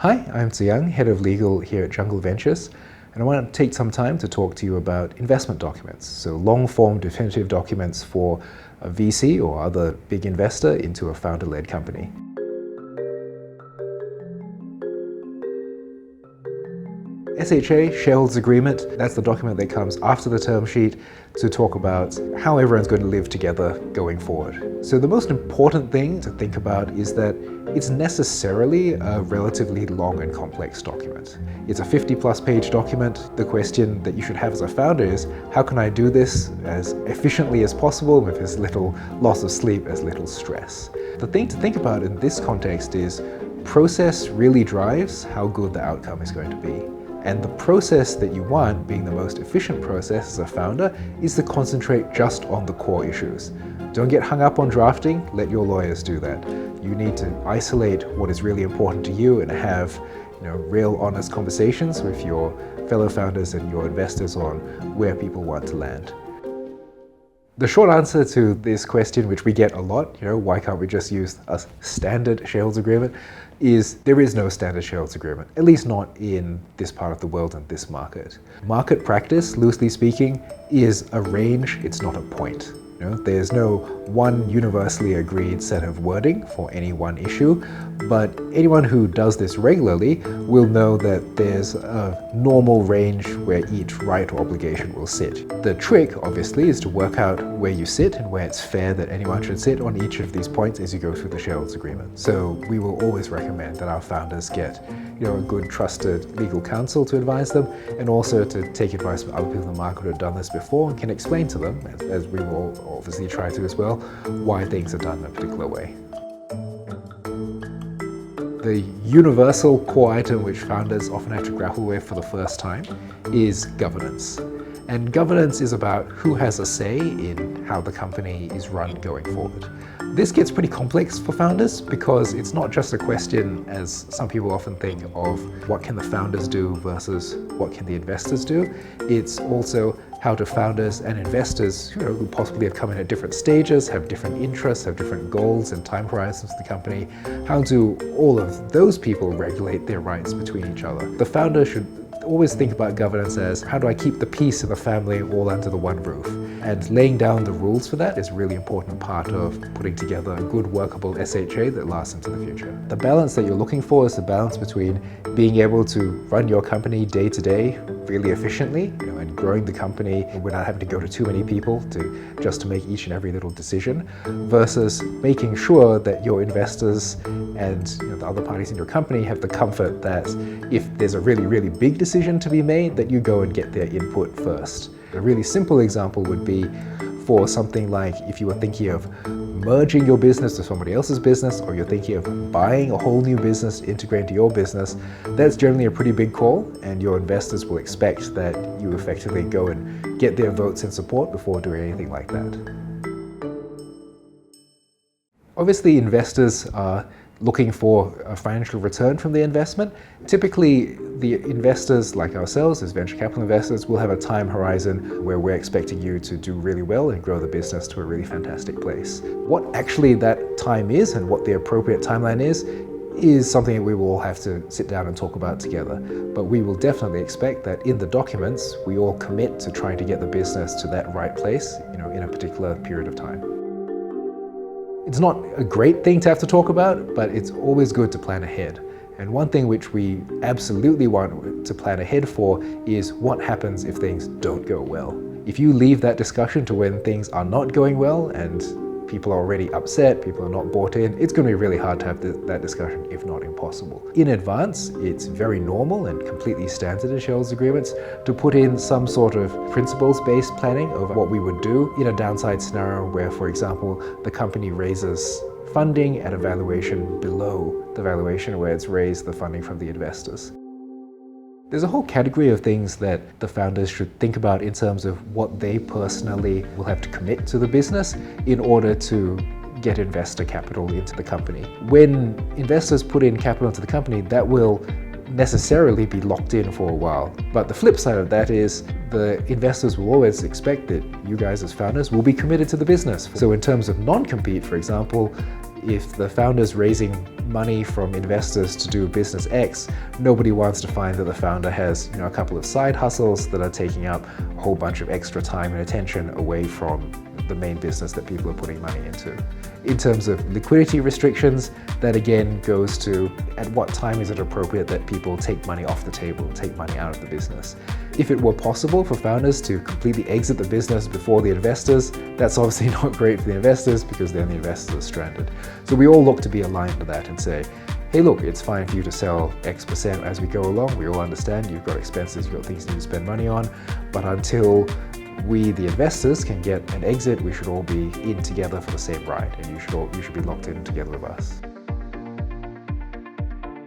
Hi, I'm Tzu Young, Head of Legal here at Jungle Ventures, and I want to take some time to talk to you about investment documents, so long-form definitive documents for a VC or other big investor into a founder-led company. SHA, Shareholders Agreement, that's the document that comes after the term sheet to talk about how everyone's going to live together going forward. So the most important thing to think about is that it's necessarily a relatively long and complex document. It's a 50-plus page document. The question that you should have as a founder is, how can I do this as efficiently as possible with as little loss of sleep, as little stress? The thing to think about in this context is process really drives how good the outcome is going to be. And the process that you want, being the most efficient process as a founder, is to concentrate just on the core issues. Don't get hung up on drafting, let your lawyers do that. You need to isolate what is really important to you and have real honest conversations with your fellow founders and your investors on where people want to land. The short answer to this question, which we get a lot, why can't we just use a standard shareholders agreement, is there is no standard shareholders agreement, at least not in this part of the world and this market. Market practice, loosely speaking, is a range, it's not a point. There's no one universally agreed set of wording for any one issue, but anyone who does this regularly will know that there's a normal range where each right or obligation will sit. The trick, obviously, is to work out where you sit and where it's fair that anyone should sit on each of these points as you go through the shareholders agreement. So we will always recommend that our founders get a good trusted legal counsel to advise them, and also to take advice from other people in the market who have done this before and can explain to them, as we will obviously try to as well, why things are done in a particular way. The universal core item which founders often have to grapple with for the first time is governance. And governance is about who has a say in how the company is run going forward. This gets pretty complex for founders because it's not just a question, as some people often think, of what can the founders do versus what can the investors do. It's also how do founders and investors who possibly have come in at different stages, have different interests, have different goals and time horizons of the company, how do all of those people regulate their rights between each other? The founder should always think about governance as, how do I keep the peace of the family all under the one roof? And laying down the rules for that is a really important part of putting together a good workable SHA that lasts into the future. The balance that you're looking for is the balance between being able to run your company day to day really efficiently, and growing the company without having to go to too many people to make each and every little decision, versus making sure that your investors and the other parties in your company have the comfort that if there's a really, really big decision to be made, that you go and get their input first. A really simple example would be for something like if you were thinking of merging your business to somebody else's business, or you're thinking of buying a whole new business, integrating to your business, that's generally a pretty big call, and your investors will expect that you effectively go and get their votes and support before doing anything like that. Obviously, investors are looking for a financial return from the investment. Typically, the investors like ourselves as venture capital investors will have a time horizon where we're expecting you to do really well and grow the business to a really fantastic place. What actually that time is and what the appropriate timeline is something that we will all have to sit down and talk about together. But we will definitely expect that in the documents, we all commit to trying to get the business to that right place, in a particular period of time. It's not a great thing to have to talk about, but it's always good to plan ahead. And one thing which we absolutely want to plan ahead for is what happens if things don't go well. If you leave that discussion to when things are not going well and people are already upset, people are not bought in, it's going to be really hard to have that discussion, if not impossible. In advance, it's very normal and completely standard in shareholders agreements to put in some sort of principles-based planning over what we would do in a downside scenario where, for example, the company raises funding at a valuation below the valuation where it's raised the funding from the investors. There's a whole category of things that the founders should think about in terms of what they personally will have to commit to the business in order to get investor capital into the company. When investors put in capital into the company, that will necessarily be locked in for a while. But the flip side of that is the investors will always expect that you guys as founders will be committed to the business. So in terms of non-compete, for example, if the founder's raising money from investors to do business X, nobody wants to find that the founder has a couple of side hustles that are taking up a whole bunch of extra time and attention away from the main business that people are putting money into. In terms of liquidity restrictions, that again goes to at what time is it appropriate that people take money off the table, take money out of the business. If it were possible for founders to completely exit the business before the investors, that's obviously not great for the investors because then the investors are stranded. So we all look to be aligned to that and say, hey look, it's fine for you to sell X% as we go along. We all understand you've got expenses, you've got things you need to spend money on, but until we, the investors, can get an exit, we should all be in together for the same ride, and you should be locked in together with us.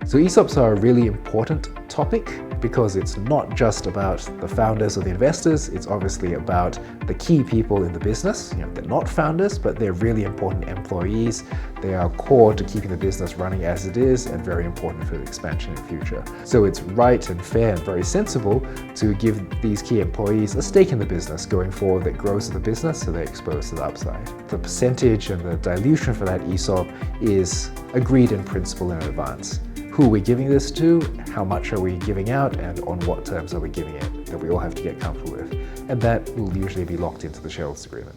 So ESOPs are a really important topic because it's not just about the founders or the investors, it's obviously about the key people in the business. They're not founders, but they're really important employees. They are core to keeping the business running as it is and very important for the expansion in the future. So it's right and fair and very sensible to give these key employees a stake in the business going forward that grows the business so they're exposed to the upside. The percentage and the dilution for that ESOP is agreed in principle in advance. Who are we giving this to, how much are we giving out, and on what terms are we giving it, that we all have to get comfortable with. And that will usually be locked into the shareholders agreement.